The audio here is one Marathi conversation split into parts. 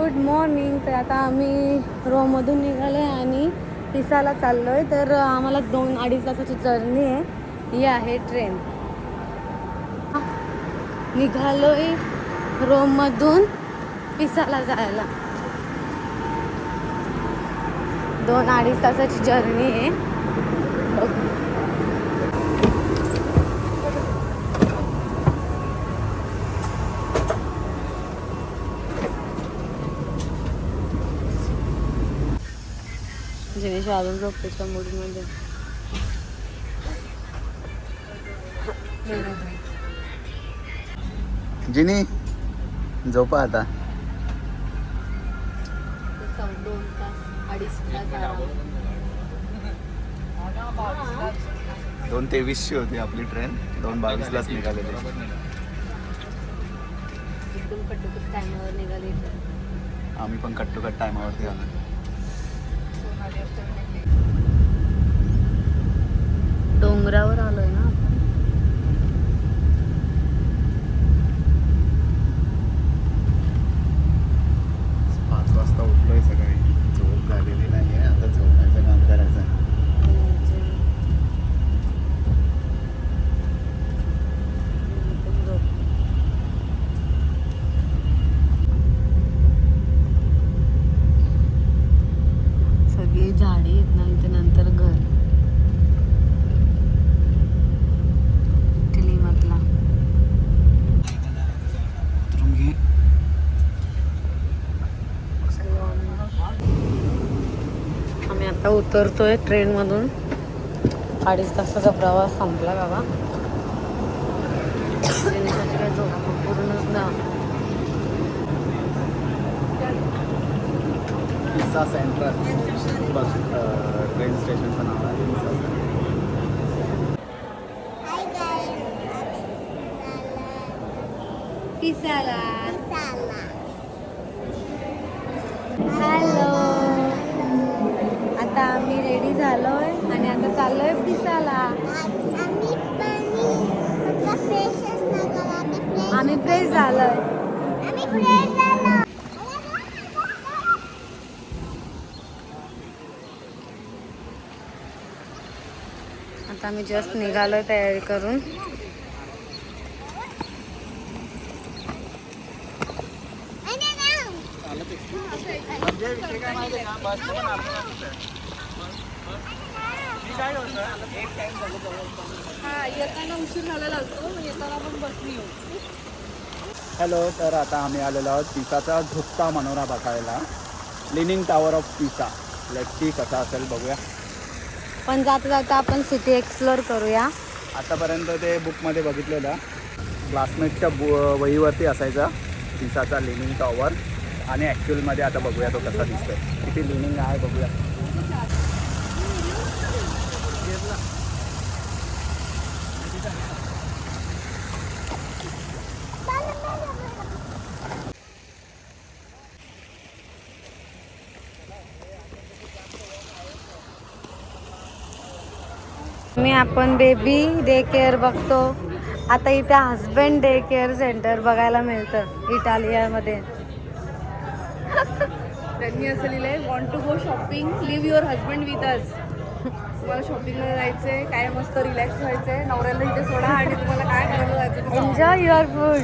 Good morning. तर आता आम्ही रोममधून निघालो आहे आणि पिसाला चाललो आहे. तर आम्हाला 2-2.5 तासाची जर्नी आहे. ही आहे ट्रेन. निघालो आहे रोममधून पिसाला जायला. 2-2.5 तासाची जर्नी आहे. जिनेश अजून झोपतेच्या मूडमध्ये. जिनी झोपा आता. 2 तास 2.5 तास. 2:23 होती आपली ट्रेन. 2:22 निघालेली. एकदम कटोकट टायमावर निघाली. आम्ही पण कट्टोकट टायमावरती आलो. डोंगरावर आलोय ना आपण. 5 वाजता उठलोय सकाळी. झोप झालेली नाहीये. आता झोपायचं काम करायचं आहे. सगळी झाडी आहेत ना इथे. नंतर घर मधला. उतरून घे. आम्ही आता उतरतोय ट्रेन मधून. 2.5 तासाचा प्रवास संपला बाबा. काय झोप पूर्णच ना. पिसा सेंट्रल बस ट्रेन स्टेशनचं नाव आहे. पिसाला. हॅलो. आता आम्ही रेडी झालोय आणि आता चाललोय पिसाला. आम्ही फ्रेश झालोय. आता आम्ही जस्ट निघालोय तयारी करून. हॅलो. तर आता आम्ही आलेलो आहोत पिसाचा झुकता मनोरा बघायला. लिनिंग टॉवर ऑफ पिसा. लेट्स सी कसा असेल बघूया. पण जाता जाता आपण सिटी एक्सप्लोर करूया. आतापर्यंत ते बुकमध्ये बघितलेलं. क्लासमेटच्या वहीवरती असायचा पिसाचा लिनिंग टॉवर. आणि ॲक्च्युअलमध्ये आता बघूया तो कसा दिसतोय. किती लिनिंग आहे बघूया. मी आपण बेबी डे केअर बघतो. आता इथे हस्बंड डे केअर सेंटर बघायला मिळतं इटालियामध्ये. त्यांनी असं लिहिलंय, want to go shopping, leave your husband with us. तुम्हाला शॉपिंगला जायचंय, काय मस्त रिलॅक्स व्हायचंय, नवऱ्याला इथे सोडा आणि तुम्हाला काय करायला जायचं. Enjoy your food.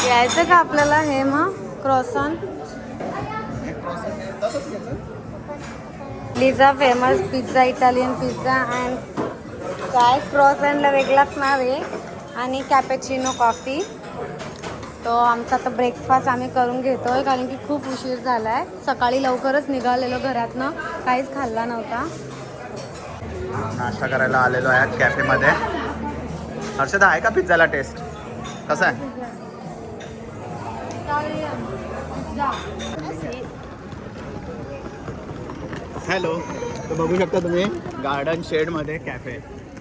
यायचं का आपल्याला हे मग क्रॉसन. लिझा famous pizza, Italian pizza and काय क्रॉसनला वेगळाच नाव आहे. आणि कॅपेचिनो कॉफी. तो आमचा आता ब्रेकफास्ट आम्ही करून घेतोय कारण की खूप उशीर झाला आहे. सकाळी लवकरच निघालेलो घरातनं. काहीच खाल्ला नव्हता. नाश्ता करायला आलेलो आहे कॅफेमध्ये. हर्षदा आहे का पिझ्झाला टेस्ट कसा आहे. हॅलो. तर बघू शकता तुम्ही गार्डन शेडमध्ये कॅफे.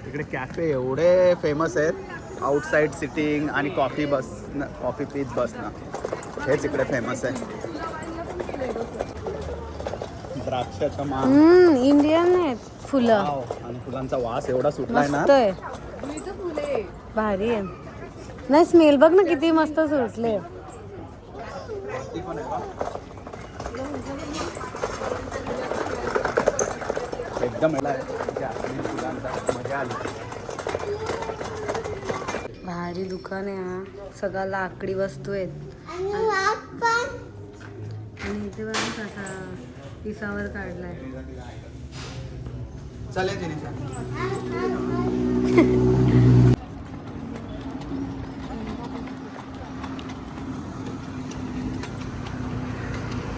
इकडे कॅफे एवढे फेमस आहेत. आउटसाईड सिटिंग आणि कॉफी पीत बसणं हेच इकडे फेमस आहे. द्राक्षाचा मान. इंडियन आहेत. फुलं वाव. आणि फुलांचा वास एवढा सुटलाय ना. मस्त आहे, जुईचं फुल आहे. भारी आहे. नाही स्मेल बघ ना किती मस्त सुटले. वरती पण आहे बा. एकदम याला जास्मिन फुलांचा मजा आली. भारी दुकान आहे हा, सगळा लाकडी वस्तू आहेत. आणि इथे बघा कसा पिसावर काढलाय. चालेल जिनिषा.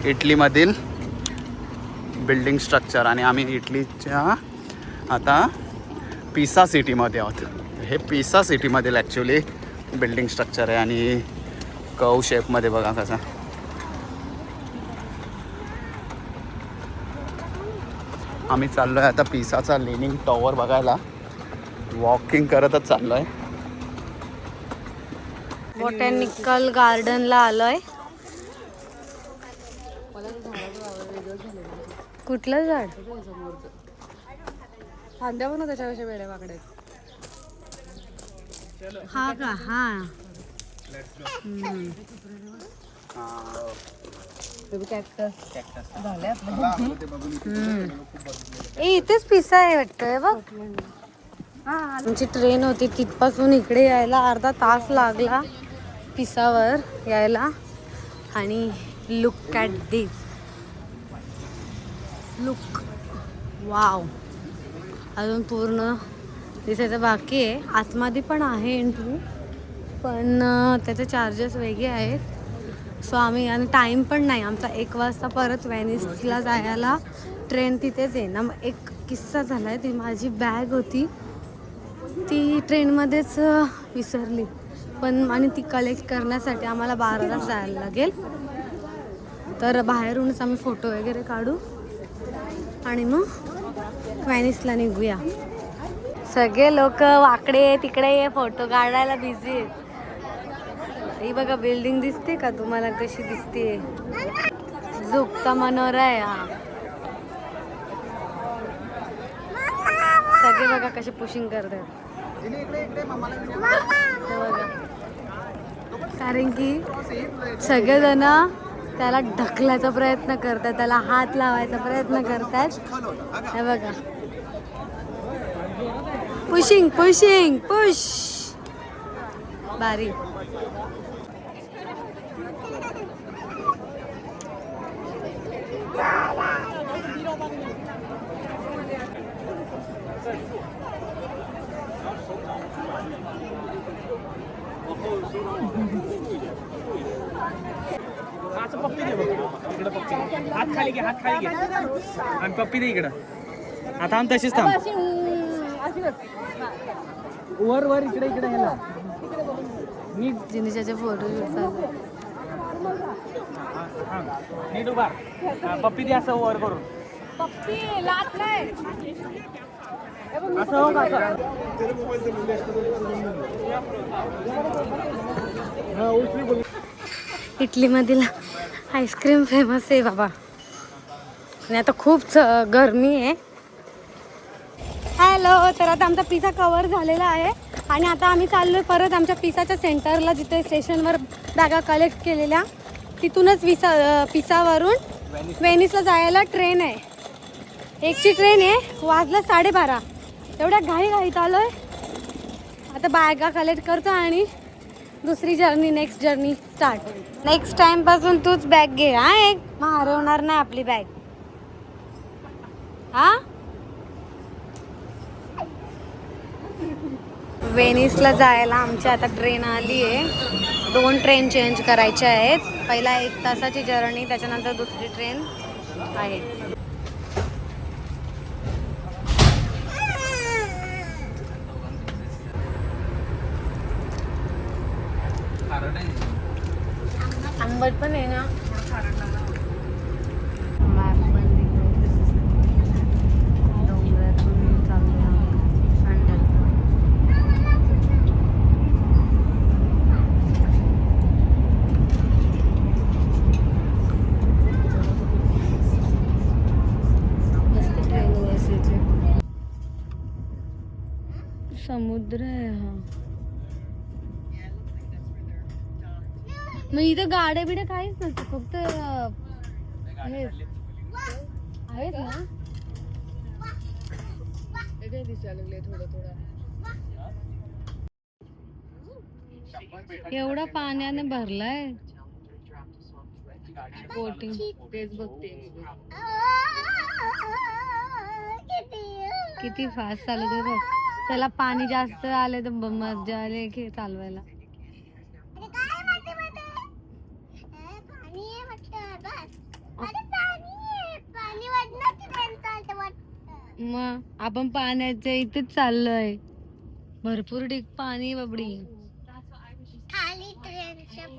इटलीमधील बिल्डिंग स्ट्रक्चर आणि आम्ही इटलीच्या आता पिसा सिटीमध्ये आहोत. हे पिसा सिटीमधील ॲक्च्युली बिल्डिंग स्ट्रक्चर आहे आणि कव शेपमध्ये बघा कसा. आम्ही चाललो आहे आता पिसाचा लिनिंग टॉवर बघायला. वॉकिंग करतच चाललो आहे. बॉटॅनिकल गार्डनला आलोय. कुठलं झाड? फांद्या पण त्याच्यापेक्षा वेड्या वाकड्या आहेत. हा का? हा इथेच पिसा आहे वाटतं बघ. आमची ट्रेन होती तिथपासून इकडे यायला अर्धा तास लागला पिसावर यायला. आणि look at this, look wow. अजून पूर्ण दिसायचं बाकी आहे. आतमध्ये पण आहे एंट्री, पण त्याचे चार्जेस वेगळे आहेत. सो आम्ही, आणि टाईम पण नाही आमचा 1 वाजता परत व्हेनिसला जायला ट्रेन तिथेच आहे ना. मग एक किस्सा झाला आहे, ती माझी बॅग होती ती ट्रेनमध्येच विसरली. पण आणि ती कलेक्ट करण्यासाठी आम्हाला 12लाच जायला लागेल. तर बाहेरूनच आम्ही फोटो वगैरे काढू आणि मग व्हेनिसला निघूया. सगळे लोक वाकडे तिकडे फोटो काढायला बिझी आहेत. ही बघा बिल्डिंग दिसते का तुम्हाला कशी दिसते? झुकता मनोरा आहे हा. सगळे बघा कसे पुशिंग करतात. हे बघा. कारण की सगळेजण त्याला ढकलायचा प्रयत्न करतात, त्याला हात लावायचा प्रयत्न करतात. हे बघा, पुशिंग पुशिंग पुश. भारी. पप्पी दे बघ इकडे. पप्पी हात खाली घे, हात खाली घे आणि पप्पी दे इकडं. आता आम तशीच थांब. वर वर इकडे इकडे ह्याला नीट. जिनिशाचे फोटो चालू. नीट उभा. पप्पी दे असं वर करून. पप्पी लाट नाही. असं हो का असं. इटलीमधील आईस्क्रीम फेमस आहे बाबा. आणि आता खूप गरमी आहे. हॅलो, तर आता आमचा पिझ्झा कवर झालेला आहे आणि आता आम्ही चाललोय परत आमच्या पिझ्झाच्या सेंटरला, जिथे स्टेशनवर बॅगा कलेक्ट केलेल्या. तिथूनच पिसावरून व्हेनिसला जायला ट्रेन आहे. 1ची ट्रेन आहे. वाजलं 12:30. एवढ्या घाईत आलोय. आता बॅगा कलेक्ट करतो आणि दुसरी journey, next journey start. Next time पासून तूच बॅग घे हा. एक मग हरवणार नाही आपली बॅग हा. व्हेनिसला जायला आमची आता ट्रेन आली आहे. 2 ट्रेन चेंज करायच्या आहेत. पहिला 1 तासाची जर्नी, त्याच्यानंतर दुसरी ट्रेन आहे. आंबट पण आहे ना. डोंगरातून चालूया मस्त ट्रेन आहे. समुद्र आहे हा. मग इथं गाड्या बिड्या काहीच नसतं, फक्त आहेत ना. दिसायला लागले थोडं एवढा पाण्याने भरलाय बोटिंग. तेच बघते. किती फास्ट चालत आहे बघ. त्याला पाणी जास्त आले तर मजा आले की चालवायला. मग आपण पाण्याच्या इथेच चाललोय. भरपूर ढीक पाणी बाबडी.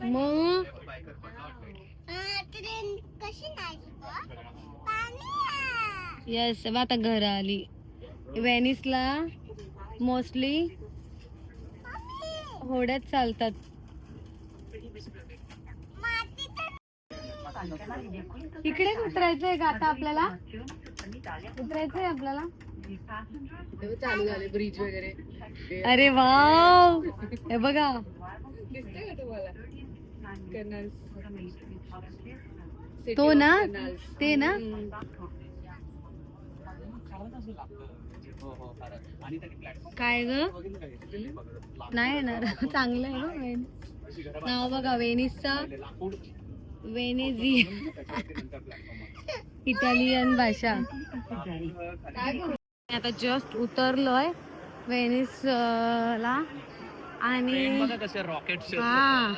मग येस आता घर आली. वेनिसला मोस्टली होड्यात चालतात. इकडेच उतरायचंय का आता आपल्याला? उतरायचंय आपल्याला. चालू झाले ब्रिज वगैरे. अरे वाव, हे बघा. दिसतंय का तुम्हाला? कॅनल्स. तो ना, ते ना. काय ग? नाही येणार. चांगलं आहे ग वेनिस. नाव बघा वेनिसचा. वेनेझी इटालियन भाषा. आता जस्ट उतरलोय वेनिस ला आणि हा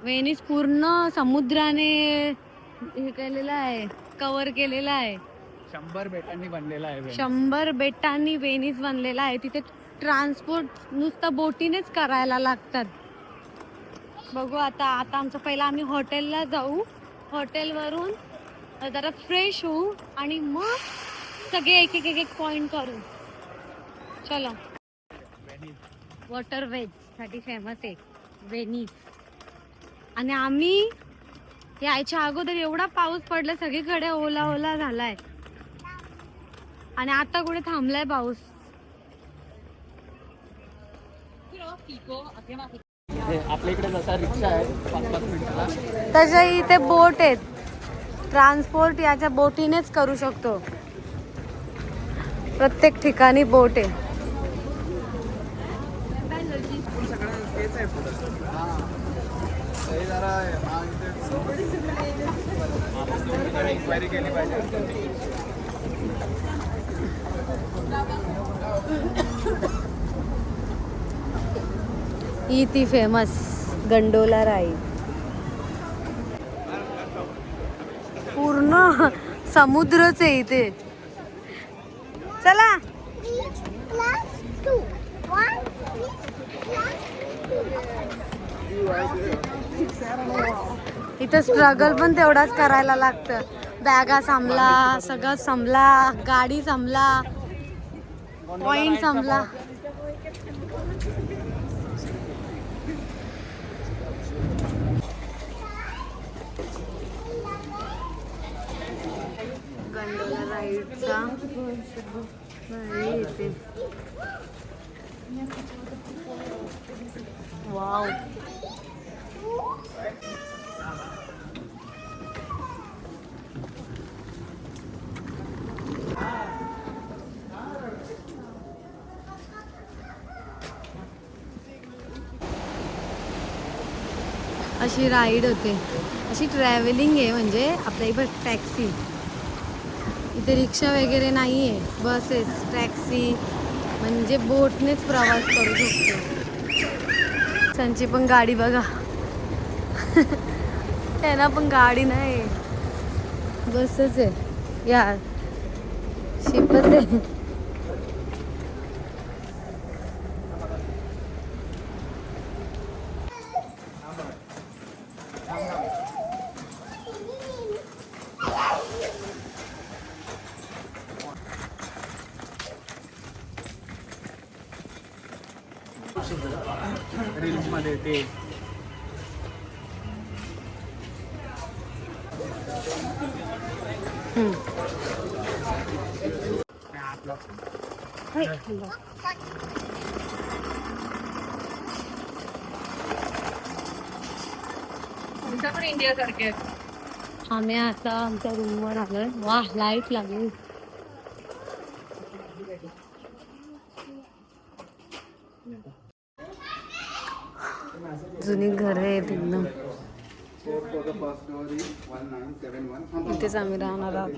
वेनिस पूर्ण समुद्राने हे केलेलं आहे, कव्हर केलेलं आहे. 100 बेटांनी बनलेला आहे. 100 बेटांनी वेनिस बनलेला आहे. तिथे ट्रान्सपोर्ट नुसतं बोटीनेच करायला लागतात. बघू आता आमचं पहिला आम्ही हॉटेलला जाऊ. हॉटेलवरून जरा फ्रेश होऊ आणि मग सगळे एक एक पॉइंट करू. चलो. वॉटर वेज साठी फेमस आहे वेनिस. आणि आम्ही यायच्या अगोदर एवढा पाऊस पडला, सगळीकडे ओला ओला झालाय. आणि आता कुठे थांबलाय पाऊस. आपल्या इकडे जसा रिक्षा आहे 5-5 मिनिटाला, तशा इथे बोट आहेत. ट्रान्सपोर्ट याच्या बोटीनेच करू शकतो. प्रत्येक ठिकाणी बोट आहे. इन्क्वायरी केली पाहिजे. ही ती फेमस गंडोला राईड. पूर्ण समुद्रच आहे इथे. चला. इथं स्ट्रगल पण तेवढाच करायला लागतं. बॅगा संपला, सगळं संपला, गाडी संपला, पॉइंट संपला. गंडोला राईडचा येते. वाव. अशी राईड होते. अशी ट्रॅव्हलिंग आहे. म्हणजे आपल्या इथे टॅक्सी. इथे रिक्षा वगैरे नाही आहे. बसेस, टॅक्सी म्हणजे बोटनेच प्रवास करू शकतो. त्यांची पण गाडी बघा. त्यांना पण गाडी नाही, बसच आहे. या शिपच आहे. रील्स मध्ये ते आमच्या पण इंडिया सारखे आम्ही आता आमच्या रूमवर आलोय. वा लाईट लागली. जुनी घर आहेत एकदम. इथेच आम्ही राहणार आहोत.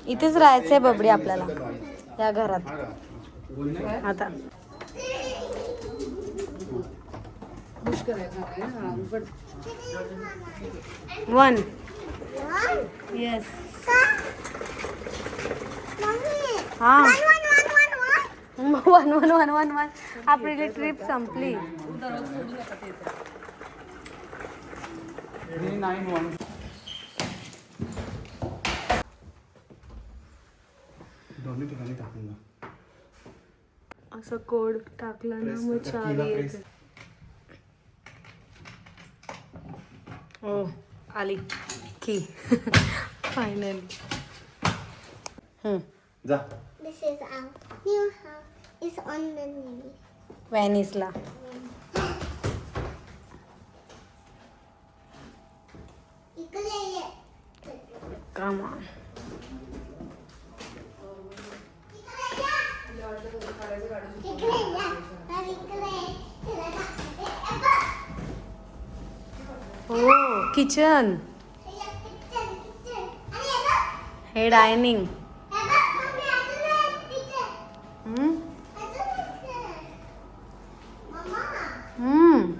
इथेच राहायचंय बबडी आपल्याला या घरात. आता बुश करायचं आहे ना. पण 1 येस हा 1 आपली ट्रिप संपली. दररोज सोडू नका ते. दोन्ही ठिकाणी टाकून द्या. असं कोड टाकला ना मग चावी येते. ओ आली की फायनली. जा. This is our new house. It's on the knee. व्हॅनिसला. इकडे ये. कामा इकडे या. तर इकडे तुला दाखवते. हो किचन. किचन. आणि हे बघ. हे डायनिंग. हे बघ. मम्मी अजून एक तिथे. अजून एक तिथे. मम्मा.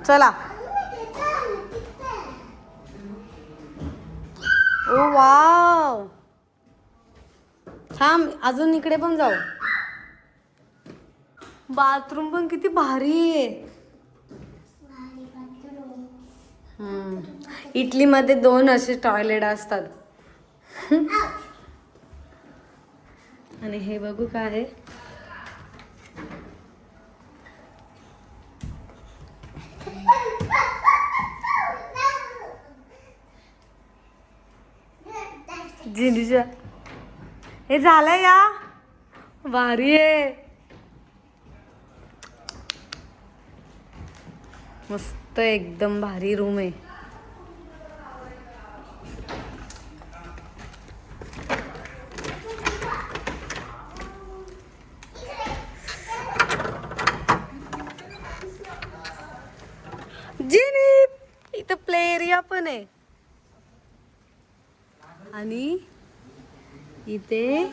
चला. अजून एक तिथे. ओ वाव. थांब अजून इकडे पण जाऊ. बाथरूम पण किती भारी आहे. भारी बाथरूम. इटलीमध्ये 2 असे टॉयलेट असतात. आणि हे बघू काय आहे. जिंदीच्या हे झालंय या. भारी आहे. मस्त एकदम भारी रूम आहे. जिनी इथं प्ले एरिया पण आहे. आणि इथे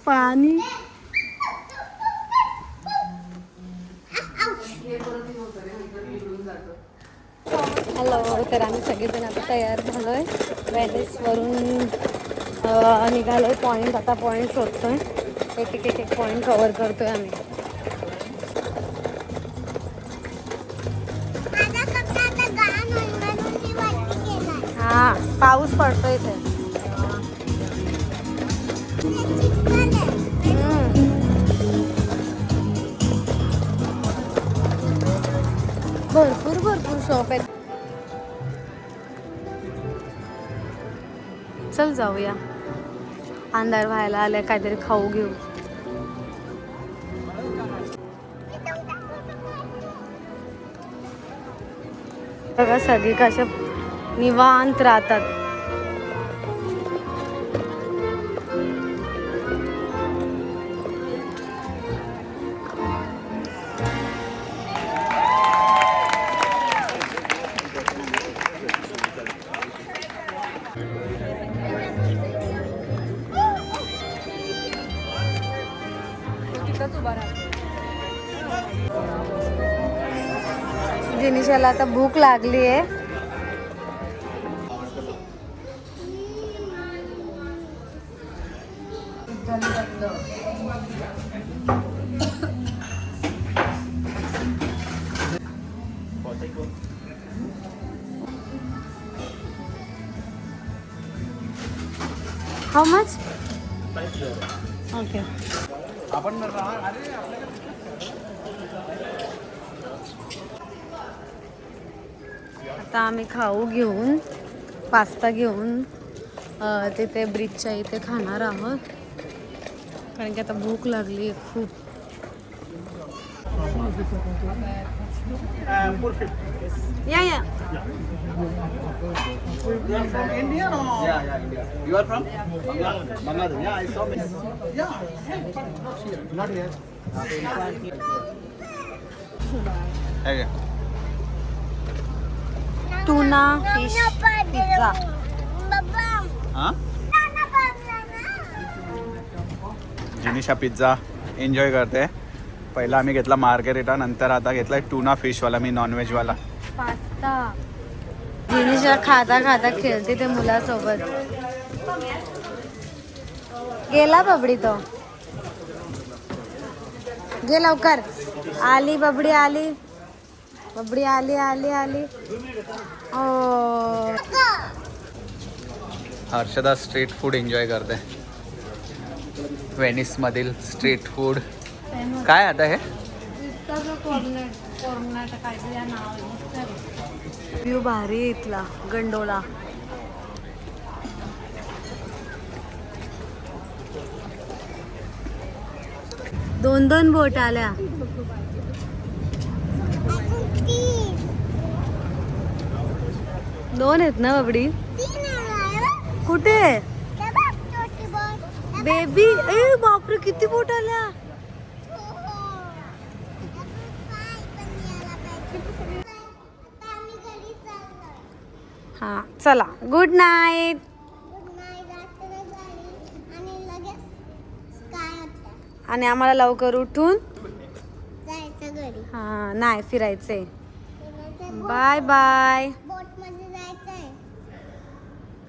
पाणी. हॅलो. तर आम्ही सगळेजण आता तयार झालोय. व्हॅनिसवरून निघालोय पॉईंट. आता पॉईंट शोधतोय. एक पॉईंट कव्हर करतोय आम्ही. माझा कपडा आता गहाण होईल म्हणून मी वरती गेलाय. हा पाऊस पडतोय इथे. चिखल आहे. भरपूर शॉप आहेत. चल जाऊया. अंधार व्हायला आलाय. काहीतरी खाऊ घेऊ. बघा सगळी कशा निवांत राहतात. तिथंच उभा राहतो. जिनिशाला आता भूक लागली आहे. How much? ओके. आपण आता आम्ही खाऊ घेऊन पास्ता घेऊन तिथे ब्रिजच्या इथे खाणार आहोत. कारण की आता भूक लागली खूप. या या You are from India or? Yeah, India. You are from? Bangladesh. Yeah, I saw it. Yeah. Not here. Okay. Tuna fish pizza. हां? जिनिशा पिझ्झा एन्जॉय करते. पहिला आम्ही घेतला मार्गेरिटा, नंतर आता घेतलाय टूना फिशवाला, मी नॉनव्हेजवाला. पास्ता. जिनिशा खाता खाता खेळते ते मुलासोबत. गेला बबडी तो. गे लवकर. आली बबडी आली. बबडी आली आली आली. ओ हर्षदा स्ट्रीट फूड एन्जॉय करते. व्हेनिस मधील स्ट्रीट फूड. काय आता हे? व्ह्यू भारी आहे इथला गंडोला. दोन दोन बोट आल्या. दोन आहेत ना बबडी? कुठे बेबी? ए बापरे किती बोट आल्या. हा चला गुड नाईट. आणि आम्हाला लवकर उठून जायचं घरी. हा नाही फिरायचंय. Bye bye.